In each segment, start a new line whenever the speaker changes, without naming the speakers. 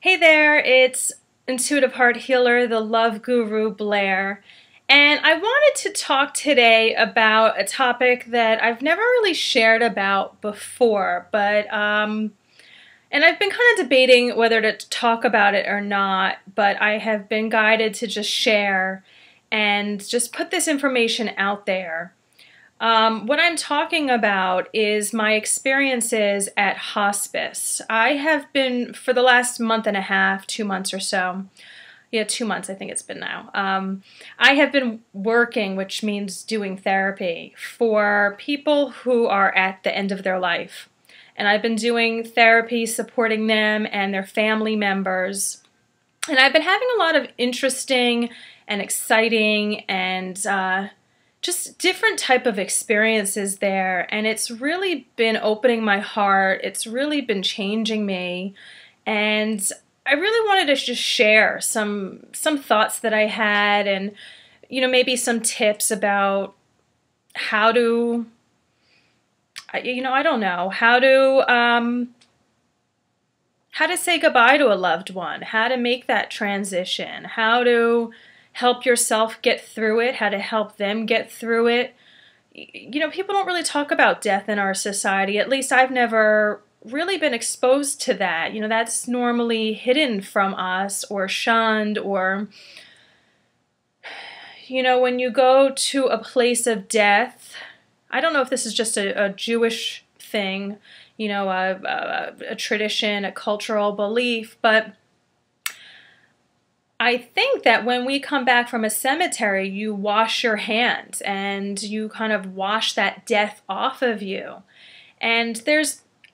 Hey there, it's Intuitive Heart Healer, the Love Guru Blair, and I wanted to talk today about a topic that I've never really shared about before, and I've been kind of debating whether to talk about it or not, but I have been guided to just share and just put this information out there. What I'm talking about is my experiences at hospice. I have been, for the last month and a half, 2 months or so, 2 months I think it's been now, I have been working, which means doing therapy, for people who are at the end of their life. And I've been doing therapy supporting them and their family members. And I've been having a lot of interesting and exciting and just different type of experiences there, and it's really been opening my heart. It's really been changing me, and I really wanted to just share some thoughts that I had, and maybe some tips about how to, I don't know, how to say goodbye to a loved one, how to make that transition, how to help yourself get through it, how to help them get through it. People don't really talk about death in our society. At least I've never really been exposed to that. That's normally hidden from us or shunned, or, when you go to a place of death, I don't know if this is just a Jewish thing, a tradition, a cultural belief, but I think that when we come back from a cemetery, you wash your hands and you kind of wash that death off of you. And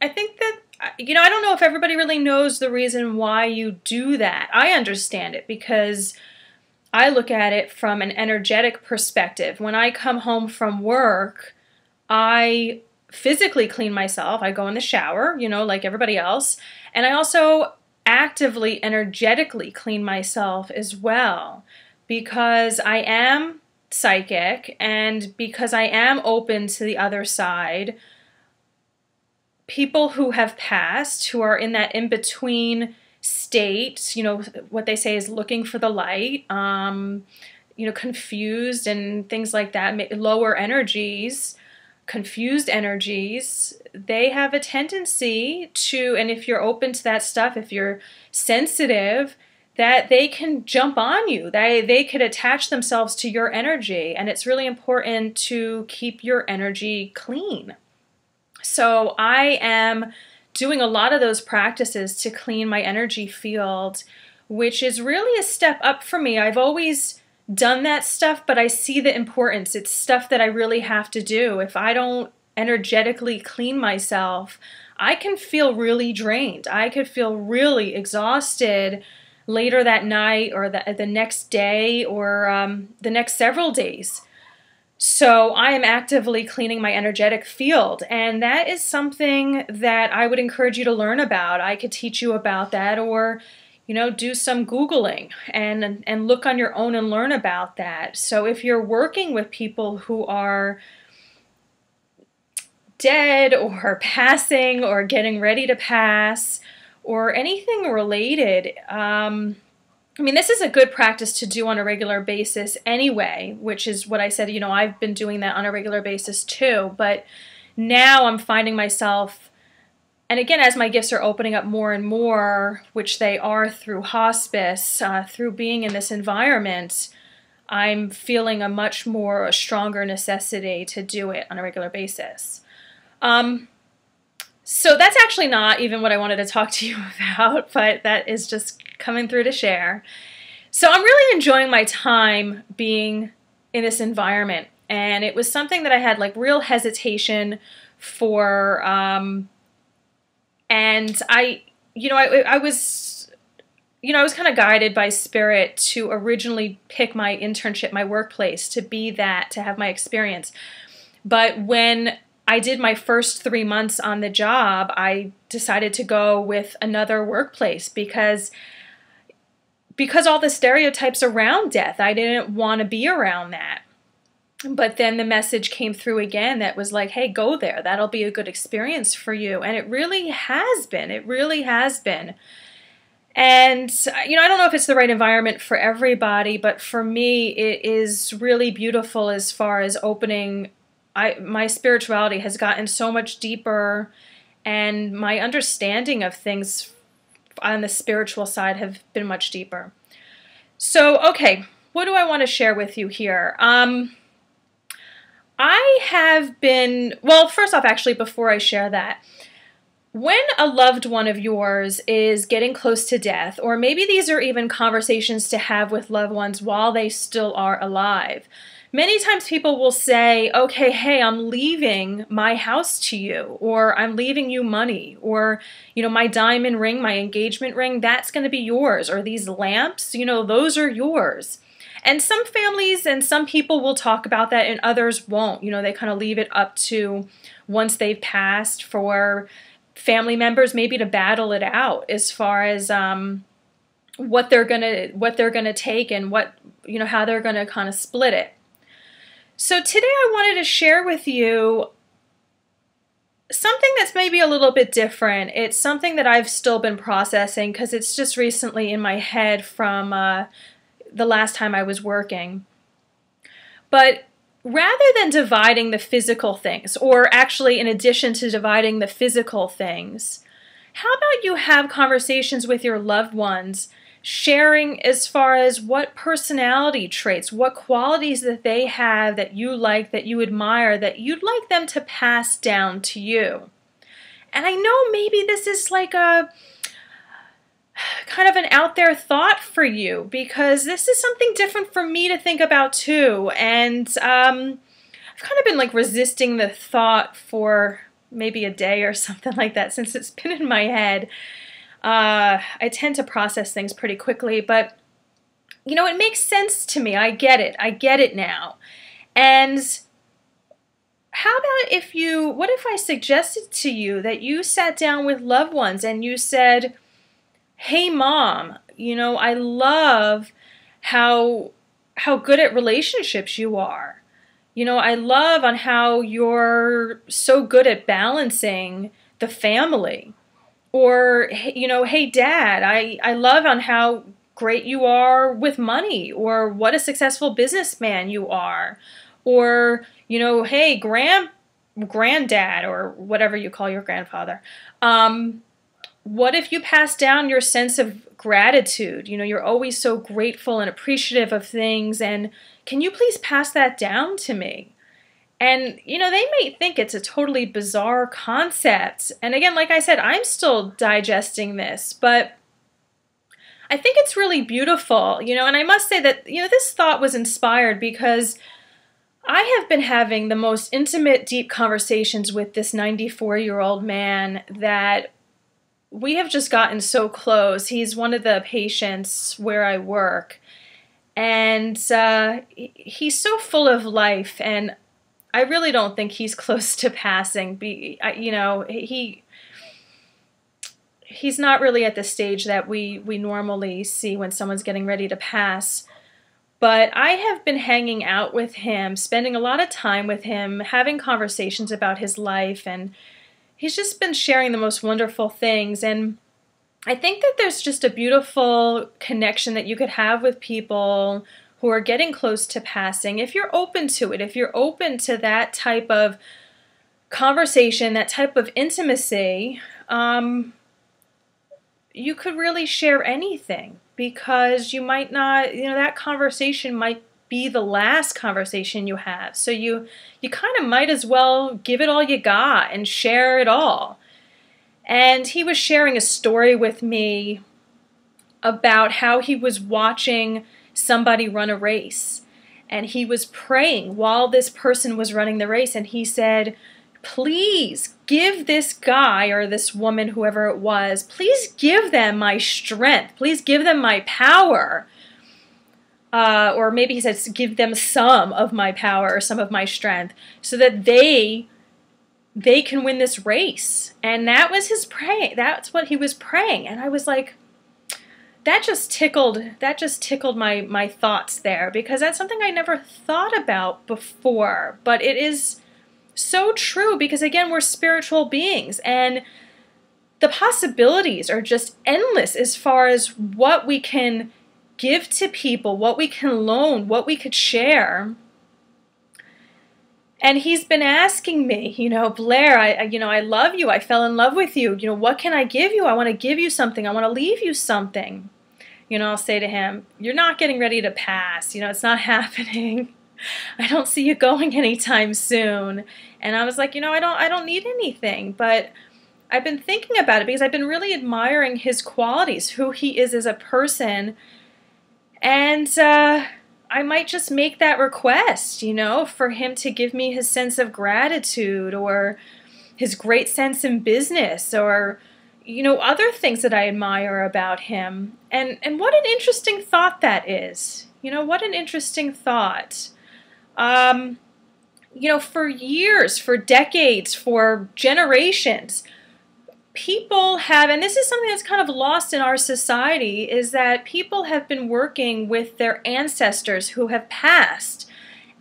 I think that, I don't know if everybody really knows the reason why you do that. I understand it because I look at it from an energetic perspective. When I come home from work, I physically clean myself. I go in the shower, like everybody else. And I also actively, energetically clean myself as well, because I am psychic and because I am open to the other side. People who have passed, who are in that in-between state, what they say is looking for the light, confused and things like that, lower energies, confused energies, they have a tendency to, and if you're open to that stuff, if you're sensitive, that they can jump on you. They could attach themselves to your energy, and it's really important to keep your energy clean. So I am doing a lot of those practices to clean my energy field, which is really a step up for me. I've always done that stuff, but I see the importance. It's stuff that I really have to do. If I don't energetically clean myself, I can feel really drained. I could feel really exhausted later that night or the next day or the next several days. So I am actively cleaning my energetic field, and that is something that I would encourage you to learn about. I could teach you about that, or do some Googling and look on your own and learn about that. So if you're working with people who are dead or passing or getting ready to pass or anything related, this is a good practice to do on a regular basis anyway, which is what I said, I've been doing that on a regular basis too, but now I'm finding myself, and again, as my gifts are opening up more and more, which they are through hospice, through being in this environment, I'm feeling a stronger necessity to do it on a regular basis. So that's actually not even what I wanted to talk to you about, but that is just coming through to share. So I'm really enjoying my time being in this environment, and it was something that I had real hesitation for, and I was kind of guided by spirit to originally pick my internship, my workplace, to be that, to have my experience. But when I did my first 3 months on the job, I decided to go with another workplace because all the stereotypes around death, I didn't want to be around that. But then the message came through again that was like, hey, go there. That'll be a good experience for you. And it really has been. It really has been. And, I don't know if it's the right environment for everybody, but for me, it is really beautiful as far as opening. My spirituality has gotten so much deeper, and my understanding of things on the spiritual side have been much deeper. So, okay, what do I want to share with you here? I have been, well, first off, actually, before I share that, when a loved one of yours is getting close to death, or maybe these are even conversations to have with loved ones while they still are alive, many times people will say, okay, hey, I'm leaving my house to you, or I'm leaving you money, or, my diamond ring, my engagement ring, that's going to be yours, or these lamps, those are yours. And some families and some people will talk about that and others won't. They kind of leave it up to once they've passed for family members maybe to battle it out as far as what they're gonna take and how they're gonna kind of split it. So today I wanted to share with you something that's maybe a little bit different. It's something that I've still been processing because it's just recently in my head from the last time I was working. But rather than dividing the physical things, or actually in addition to dividing the physical things, how about you have conversations with your loved ones, sharing as far as what personality traits, what qualities that they have that you like, that you admire, that you'd like them to pass down to you. And I know maybe this is like a kind of an out there thought for you, because this is something different for me to think about too. And I've kind of been like resisting the thought for maybe a day or something like that since it's been in my head. I tend to process things pretty quickly, but it makes sense to me. I get it. I get it now. And how about what if I suggested to you that you sat down with loved ones and you said, hey, Mom, I love how good at relationships you are. I love on how you're so good at balancing the family. Or, hey, Dad, I love on how great you are with money, or what a successful businessman you are. Or, hey, granddad, or whatever you call your grandfather. What if you pass down your sense of gratitude? You're always so grateful and appreciative of things, and can you please pass that down to me? And, they may think it's a totally bizarre concept. And again, like I said, I'm still digesting this, but I think it's really beautiful, and I must say that, this thought was inspired because I have been having the most intimate, deep conversations with this 94-year-old man that we have just gotten so close. He's one of the patients where I work, and he's so full of life, and I really don't think he's close to passing. He's not really at the stage that we normally see when someone's getting ready to pass. But I have been hanging out with him, spending a lot of time with him, having conversations about his life, and he's just been sharing the most wonderful things. And I think that there's just a beautiful connection that you could have with people who are getting close to passing, if you're open to it, if you're open to that type of conversation, that type of intimacy, you could really share anything, because you might not, that conversation might be the last conversation you have. So you kind of might as well give it all you got and share it all. And he was sharing a story with me about how he was watching somebody run a race, and he was praying while this person was running the race, and he said, please give this guy or this woman, whoever it was, please give them my strength, please give them my power, or maybe he said give them some of my power or some of my strength, so that they can win this race. And that was his praying. That's what he was praying. And I was like, that just tickled my thoughts there, because that's something I never thought about before. But it is so true, because again, we're spiritual beings, and the possibilities are just endless as far as what we can give to people, what we can loan, what we could share. And he's been asking me, Blair, I love you. I fell in love with you. What can I give you? I want to give you something. I want to leave you something. I'll say to him, you're not getting ready to pass. It's not happening. I don't see you going anytime soon. And I was like, I don't need anything. But I've been thinking about it because I've been really admiring his qualities, who he is as a person. And I might just make that request, for him to give me his sense of gratitude or his great sense in business or, other things that I admire about him. And what an interesting thought that is. What an interesting thought. For years, for decades, for generations, people have, and this is something that's kind of lost in our society, is that people have been working with their ancestors who have passed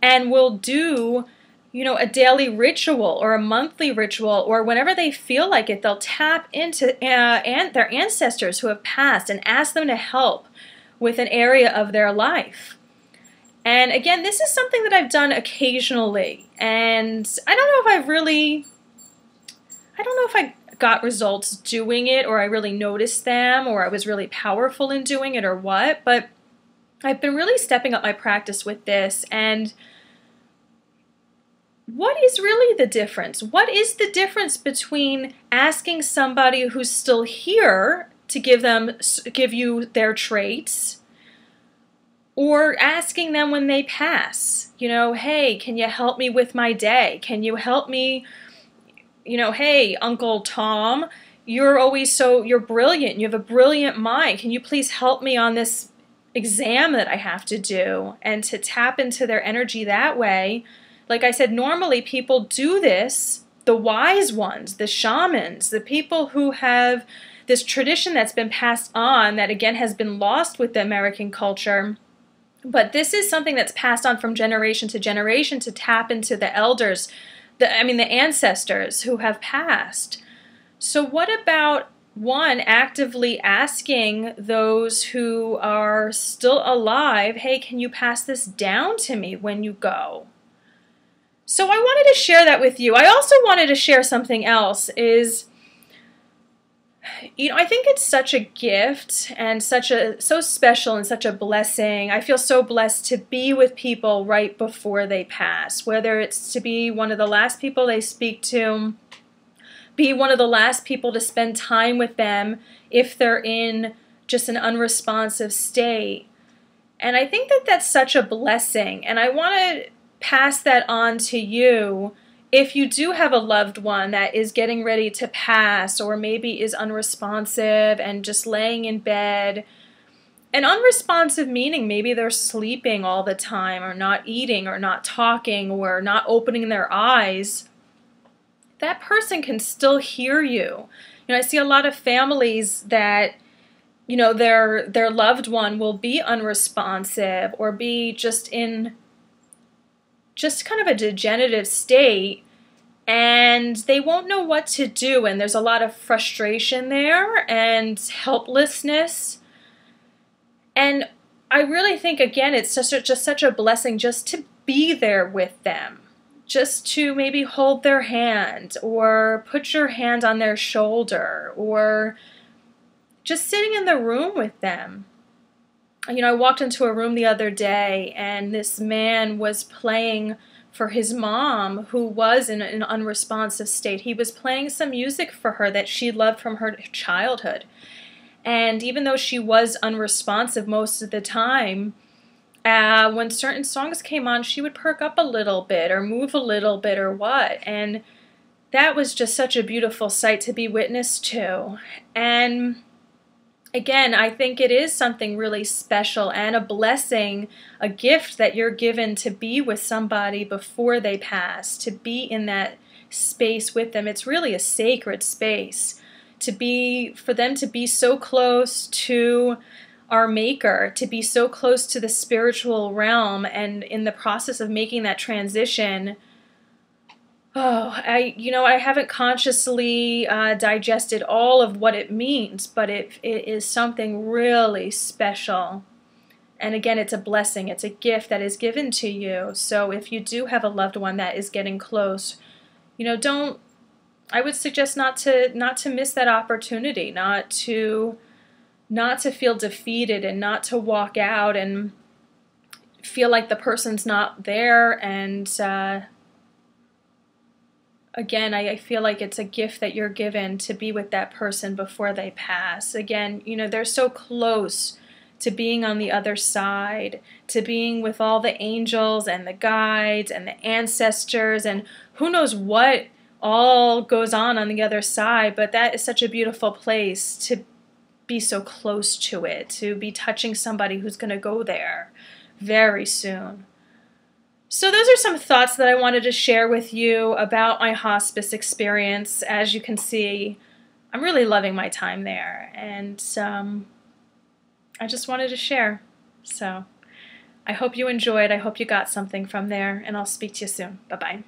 and will do, a daily ritual or a monthly ritual, or whenever they feel like it, they'll tap into their ancestors who have passed and ask them to help with an area of their life. And again, this is something that I've done occasionally, and I don't know if I got results doing it, or I really noticed them, or I was really powerful in doing it, or what, but I've been really stepping up my practice with this. And what is really the difference? What is the difference between asking somebody who's still here to give you their traits, or asking them when they pass? Hey, can you help me with my day? Can you help me? Hey, Uncle Tom, you're brilliant. You have a brilliant mind. Can you please help me on this exam that I have to do? And to tap into their energy that way. Like I said, normally people do this, the wise ones, the shamans, the people who have this tradition that's been passed on that, again, has been lost with the American culture. But this is something that's passed on from generation to generation to tap into the elders, the ancestors who have passed. So what about, one, actively asking those who are still alive, hey, can you pass this down to me when you go? So I wanted to share that with you. I also wanted to share something else is, I think it's such a gift and so special and such a blessing. I feel so blessed to be with people right before they pass, whether it's to be one of the last people they speak to, be one of the last people to spend time with them if they're in just an unresponsive state. And I think that that's such a blessing, and I want to pass that on to you. If you do have a loved one that is getting ready to pass, or maybe is unresponsive and just laying in bed, and unresponsive meaning maybe they're sleeping all the time, or not eating, or not talking, or not opening their eyes, that person can still hear you. I see a lot of families that, their loved one will be unresponsive or be just in kind of a degenerative state, and they won't know what to do, and there's a lot of frustration there and helplessness. And I really think, again, it's just such a blessing just to be there with them, just to maybe hold their hand, or put your hand on their shoulder, or just sitting in the room with them. I walked into a room the other day, and this man was playing for his mom, who was in an unresponsive state. He was playing some music for her that she loved from her childhood. And even though she was unresponsive most of the time, when certain songs came on, she would perk up a little bit or move a little bit or what. And that was just such a beautiful sight to be witness to. And again, I think it is something really special and a blessing, a gift that you're given to be with somebody before they pass, to be in that space with them. It's really a sacred space for them to be so close to our Maker, to be so close to the spiritual realm, and in the process of making that transition, Oh, I haven't consciously digested all of what it means, but it is something really special. And again, it's a blessing. It's a gift that is given to you. So if you do have a loved one that is getting close, don't. I would suggest not to miss that opportunity, not to feel defeated, and not to walk out and feel like the person's not there. And again, I feel like it's a gift that you're given to be with that person before they pass. Again, they're so close to being on the other side, to being with all the angels and the guides and the ancestors, and who knows what all goes on the other side. But that is such a beautiful place to be so close to it, to be touching somebody who's going to go there very soon. So those are some thoughts that I wanted to share with you about my hospice experience. As you can see, I'm really loving my time there, and I just wanted to share. So I hope you enjoyed. I hope you got something from there, and I'll speak to you soon. Bye-bye.